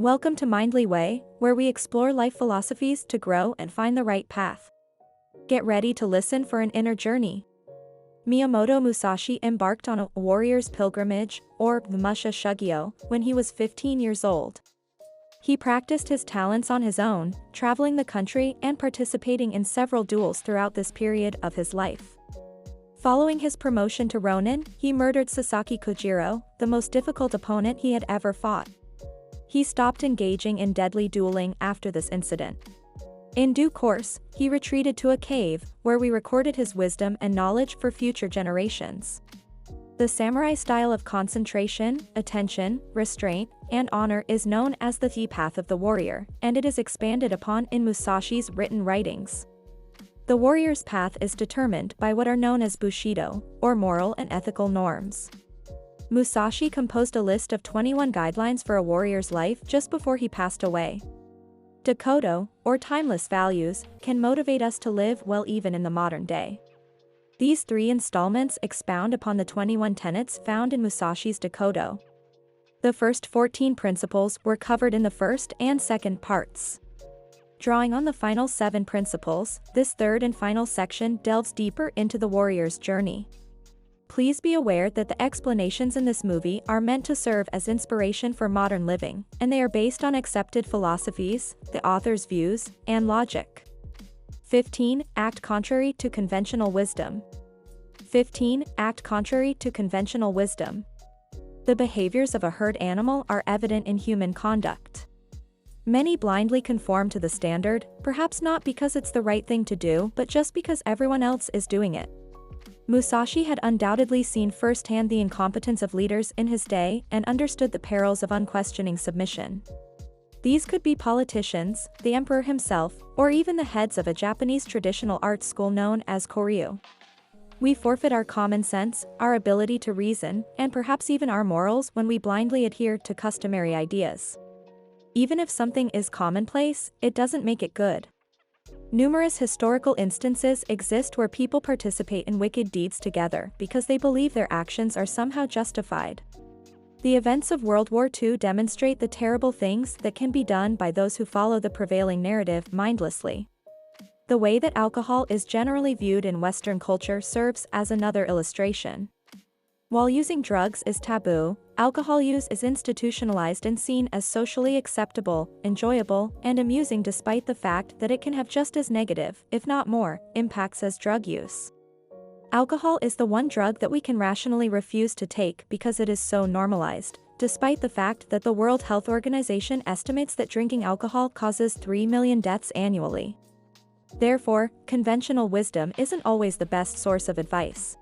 Welcome to Mindly Way, where we explore life philosophies to grow and find the right path. Get ready to listen for an inner journey. Miyamoto Musashi embarked on a warrior's pilgrimage, or the Musha Shugyo, when he was 15 years old. He practiced his talents on his own, traveling the country and participating in several duels throughout this period of his life. Following his promotion to Ronin, he murdered Sasaki Kojiro, the most difficult opponent he had ever fought. He stopped engaging in deadly dueling after this incident. In due course, he retreated to a cave, where we recorded his wisdom and knowledge for future generations. The samurai style of concentration, attention, restraint, and honor is known as the Thea path of the warrior, and it is expanded upon in Musashi's written writings. The warrior's path is determined by what are known as Bushido, or moral and ethical norms. Musashi composed a list of 21 guidelines for a warrior's life just before he passed away. Dokkōdō, or timeless values, can motivate us to live well even in the modern day. These 3 installments expound upon the 21 tenets found in Musashi's Dokkōdō. The first 14 principles were covered in the first and second parts. Drawing on the final 7 principles, this third and final section delves deeper into the warrior's journey. Please be aware that the explanations in this movie are meant to serve as inspiration for modern living, and they are based on accepted philosophies, the author's views, and logic. 15. Act contrary to conventional wisdom. 15. Act contrary to conventional wisdom. The behaviors of a herd animal are evident in human conduct. Many blindly conform to the standard, perhaps not because it's the right thing to do, but just because everyone else is doing it. Musashi had undoubtedly seen firsthand the incompetence of leaders in his day and understood the perils of unquestioning submission. These could be politicians, the emperor himself, or even the heads of a Japanese traditional art school known as Koryu. We forfeit our common sense, our ability to reason, and perhaps even our morals when we blindly adhere to customary ideas. Even if something is commonplace, it doesn't make it good. Numerous historical instances exist where people participate in wicked deeds together because they believe their actions are somehow justified. The events of World War II demonstrate the terrible things that can be done by those who follow the prevailing narrative mindlessly. The way that alcohol is generally viewed in Western culture serves as another illustration. While using drugs is taboo, alcohol use is institutionalized and seen as socially acceptable, enjoyable, and amusing despite the fact that it can have just as negative, if not more, impacts as drug use. Alcohol is the one drug that we can rationally refuse to take because it is so normalized, despite the fact that the World Health Organization estimates that drinking alcohol causes 3 million deaths annually. Therefore, conventional wisdom isn't always the best source of advice.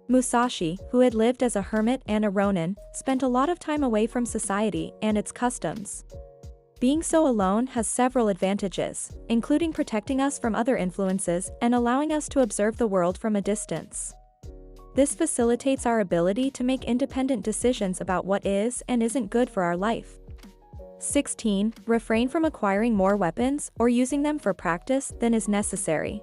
Musashi, who had lived as a hermit and a ronin, spent a lot of time away from society and its customs. Being so alone has several advantages, including protecting us from other influences and allowing us to observe the world from a distance. This facilitates our ability to make independent decisions about what is and isn't good for our life. 16. Refrain from acquiring more weapons or using them for practice than is necessary.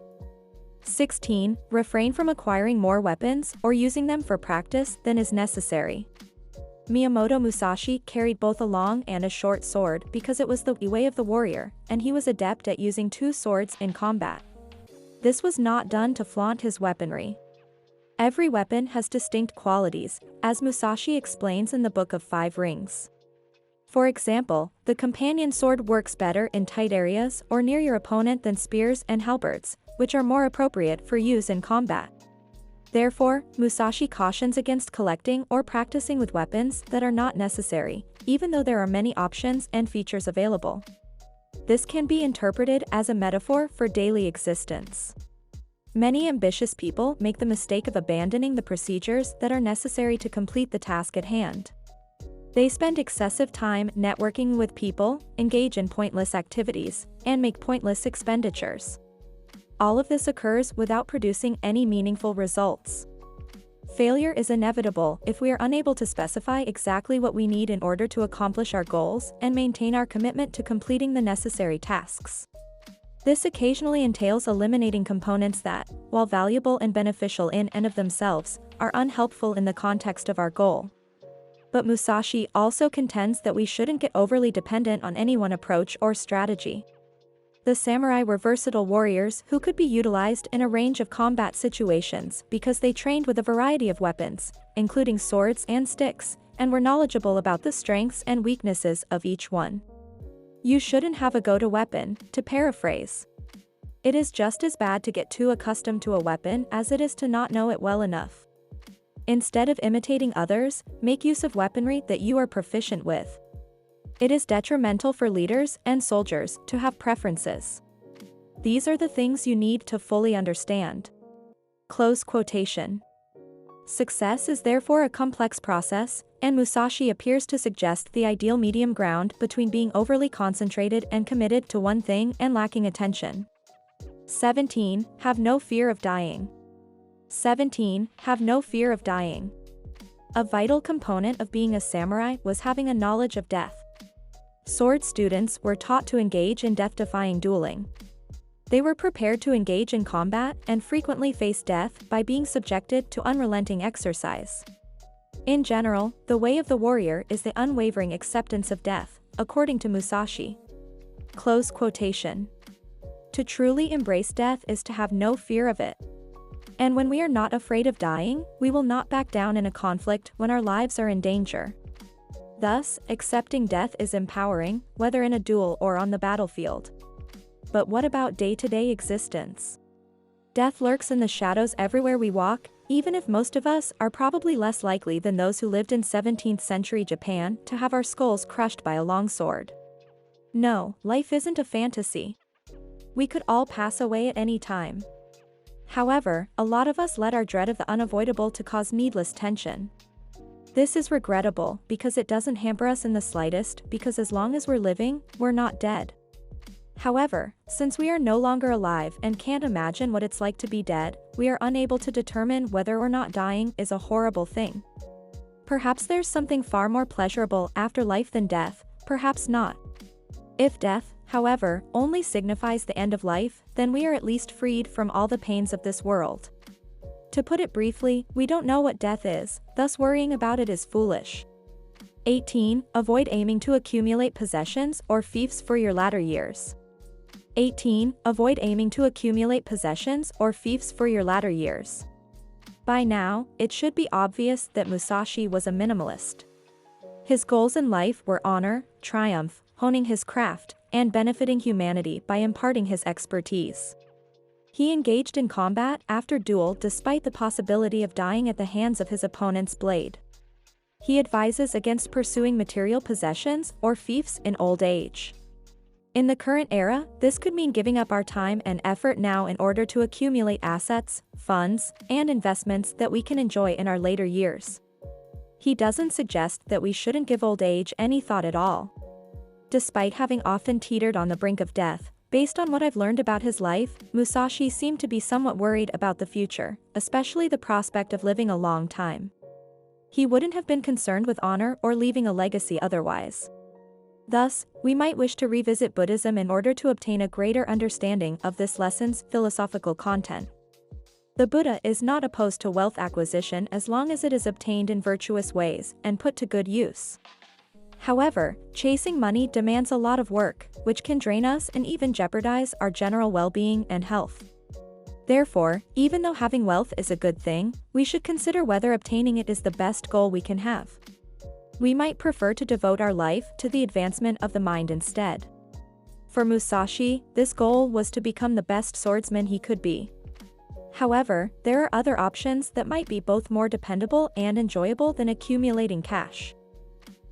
16. Refrain from acquiring more weapons or using them for practice than is necessary. Miyamoto Musashi carried both a long and a short sword because it was the way of the warrior, and he was adept at using 2 swords in combat. This was not done to flaunt his weaponry. Every weapon has distinct qualities, as Musashi explains in the Book of 5 Rings. For example, the companion sword works better in tight areas or near your opponent than spears and halberds, which are more appropriate for use in combat. Therefore, Musashi cautions against collecting or practicing with weapons that are not necessary, even though there are many options and features available. This can be interpreted as a metaphor for daily existence. Many ambitious people make the mistake of abandoning the procedures that are necessary to complete the task at hand. They spend excessive time networking with people, engage in pointless activities, and make pointless expenditures. All of this occurs without producing any meaningful results. Failure is inevitable if we are unable to specify exactly what we need in order to accomplish our goals and maintain our commitment to completing the necessary tasks. This occasionally entails eliminating components that, while valuable and beneficial in and of themselves, are unhelpful in the context of our goal. But Musashi also contends that we shouldn't get overly dependent on any one approach or strategy. The samurai were versatile warriors who could be utilized in a range of combat situations because they trained with a variety of weapons, including swords and sticks, and were knowledgeable about the strengths and weaknesses of each one. You shouldn't have a go-to weapon, to paraphrase. It is just as bad to get too accustomed to a weapon as it is to not know it well enough. Instead of imitating others, make use of weaponry that you are proficient with. It is detrimental for leaders and soldiers to have preferences. These are the things you need to fully understand. Close quotation. Success is therefore a complex process, and Musashi appears to suggest the ideal medium ground between being overly concentrated and committed to one thing and lacking attention. 17. Have no fear of dying. 17. Have no fear of dying. A vital component of being a samurai was having a knowledge of death. Sword students were taught to engage in death-defying dueling. They were prepared to engage in combat and frequently face death by being subjected to unrelenting exercise. In general, the way of the warrior is the unwavering acceptance of death, according to Musashi. Close quotation. To truly embrace death is to have no fear of it. And when we are not afraid of dying, we will not back down in a conflict when our lives are in danger. Thus, accepting death is empowering, whether in a duel or on the battlefield. But what about day-to-day existence? Death lurks in the shadows everywhere we walk, even if most of us are probably less likely than those who lived in 17th century Japan to have our skulls crushed by a long sword. No, life isn't a fantasy. We could all pass away at any time. However, a lot of us let our dread of the unavoidable to cause needless tension. This is regrettable because it doesn't hamper us in the slightest, because as long as we're living, we're not dead. However, since we are no longer alive and can't imagine what it's like to be dead, we are unable to determine whether or not dying is a horrible thing. Perhaps there's something far more pleasurable after life than death, perhaps not. If death, however, only signifies the end of life, then we are at least freed from all the pains of this world. To put it briefly, we don't know what death is, thus worrying about it is foolish. 18. Avoid aiming to accumulate possessions or fiefs for your latter years. 18. Avoid aiming to accumulate possessions or fiefs for your latter years. By now, it should be obvious that Musashi was a minimalist. His goals in life were honor, triumph, honing his craft, and benefiting humanity by imparting his expertise. He engaged in combat after duel despite the possibility of dying at the hands of his opponent's blade. He advises against pursuing material possessions or fiefs in old age. In the current era, this could mean giving up our time and effort now in order to accumulate assets, funds, and investments that we can enjoy in our later years. He doesn't suggest that we shouldn't give old age any thought at all. Despite having often teetered on the brink of death, based on what I've learned about his life, Musashi seemed to be somewhat worried about the future, especially the prospect of living a long time. He wouldn't have been concerned with honor or leaving a legacy otherwise. Thus, we might wish to revisit Buddhism in order to obtain a greater understanding of this lesson's philosophical content. The Buddha is not opposed to wealth acquisition as long as it is obtained in virtuous ways and put to good use. However, chasing money demands a lot of work, which can drain us and even jeopardize our general well-being and health. Therefore, even though having wealth is a good thing, we should consider whether obtaining it is the best goal we can have. We might prefer to devote our life to the advancement of the mind instead. For Musashi, this goal was to become the best swordsman he could be. However, there are other options that might be both more dependable and enjoyable than accumulating cash.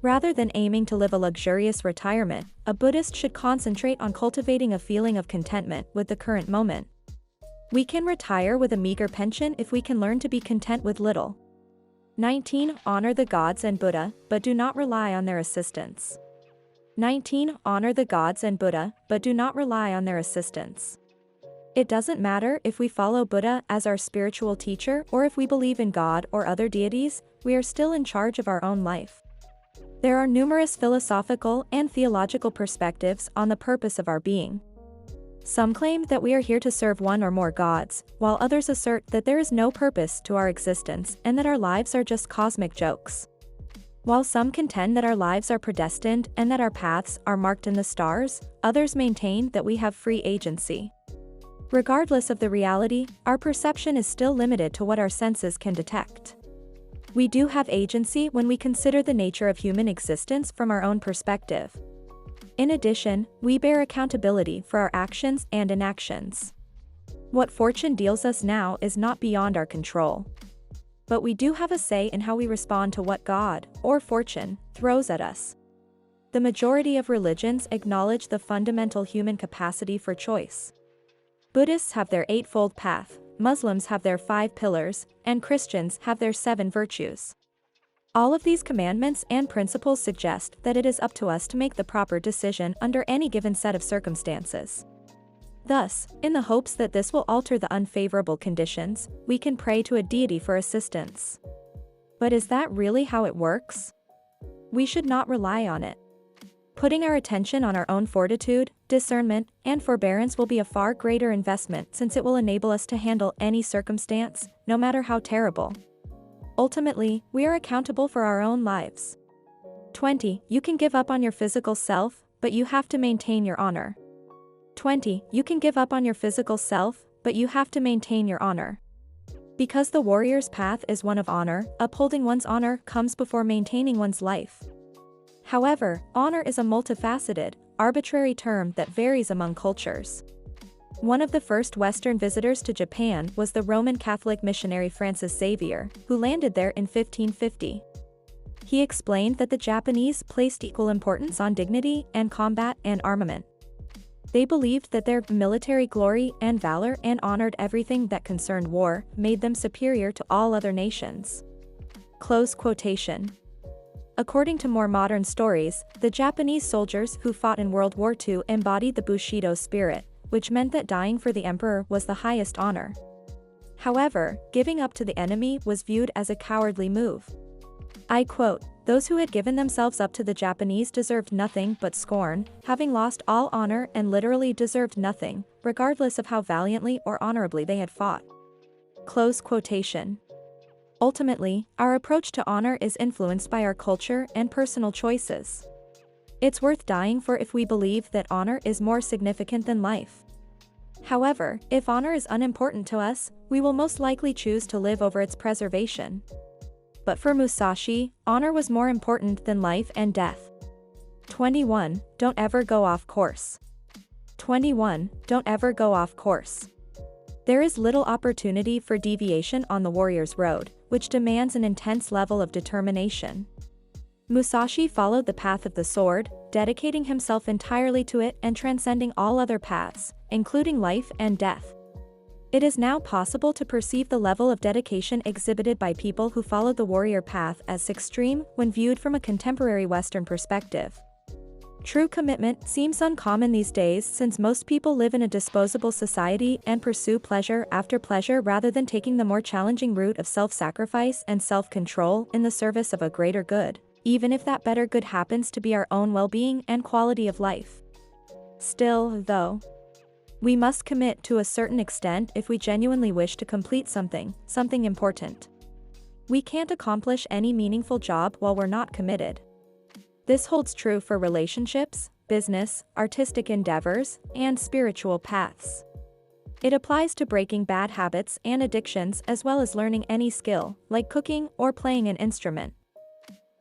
Rather than aiming to live a luxurious retirement, a Buddhist should concentrate on cultivating a feeling of contentment with the current moment. We can retire with a meager pension if we can learn to be content with little. 19. Honor the gods and Buddha, but do not rely on their assistance. 19. Honor the gods and Buddha, but do not rely on their assistance. It doesn't matter if we follow Buddha as our spiritual teacher or if we believe in God or other deities, we are still in charge of our own life. There are numerous philosophical and theological perspectives on the purpose of our being. Some claim that we are here to serve one or more gods, while others assert that there is no purpose to our existence and that our lives are just cosmic jokes. While some contend that our lives are predestined and that our paths are marked in the stars, others maintain that we have free agency. Regardless of the reality, our perception is still limited to what our senses can detect. We do have agency when we consider the nature of human existence from our own perspective. In addition, we bear accountability for our actions and inactions. What fortune deals us now is not beyond our control. But we do have a say in how we respond to what God, or fortune, throws at us. The majority of religions acknowledge the fundamental human capacity for choice. Buddhists have their eightfold path, Muslims have their 5 pillars, and Christians have their 7 virtues. All of these commandments and principles suggest that it is up to us to make the proper decision under any given set of circumstances. Thus, in the hopes that this will alter the unfavorable conditions, we can pray to a deity for assistance. But is that really how it works? We should not rely on it. Putting our attention on our own fortitude, discernment, and forbearance will be a far greater investment since it will enable us to handle any circumstance, no matter how terrible. Ultimately, we are accountable for our own lives. 20. You can give up on your physical self, but you have to maintain your honor. 20. You can give up on your physical self, but you have to maintain your honor. Because the warrior's path is one of honor, upholding one's honor comes before maintaining one's life. However, honor is a multifaceted, arbitrary term that varies among cultures. One of the first Western visitors to Japan was the Roman Catholic missionary Francis Xavier, who landed there in 1550. He explained that the Japanese placed equal importance on dignity and combat and armament. They believed that their military glory and valor and honored everything that concerned war, made them superior to all other nations. Close quotation. According to more modern stories, the Japanese soldiers who fought in World War II embodied the Bushido spirit, which meant that dying for the emperor was the highest honor. However, giving up to the enemy was viewed as a cowardly move. I quote, "Those who had given themselves up to the Japanese deserved nothing but scorn, having lost all honor and literally deserved nothing, regardless of how valiantly or honorably they had fought." Close quotation. Ultimately, our approach to honor is influenced by our culture and personal choices. It's worth dying for if we believe that honor is more significant than life. However, if honor is unimportant to us, we will most likely choose to live over its preservation. But for Musashi, honor was more important than life and death. 21. Don't ever go off course. 21. Don't ever go off course. There is little opportunity for deviation on the warrior's road, which demands an intense level of determination. Musashi followed the path of the sword, dedicating himself entirely to it and transcending all other paths, including life and death. It is now possible to perceive the level of dedication exhibited by people who followed the warrior path as extreme when viewed from a contemporary Western perspective. True commitment seems uncommon these days since most people live in a disposable society and pursue pleasure after pleasure rather than taking the more challenging route of self-sacrifice and self-control in the service of a greater good, even if that better good happens to be our own well-being and quality of life. Still, though, we must commit to a certain extent if we genuinely wish to complete something important. We can't accomplish any meaningful job while we're not committed. This holds true for relationships, business, artistic endeavors, and spiritual paths. It applies to breaking bad habits and addictions as well as learning any skill, like cooking or playing an instrument.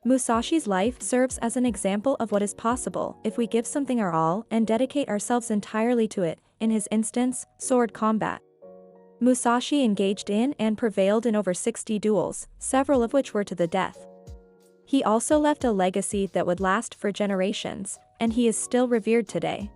Musashi's life serves as an example of what is possible if we give something our all and dedicate ourselves entirely to it, in his instance, sword combat. Musashi engaged in and prevailed in over 60 duels, several of which were to the death. He also left a legacy that would last for generations, and he is still revered today.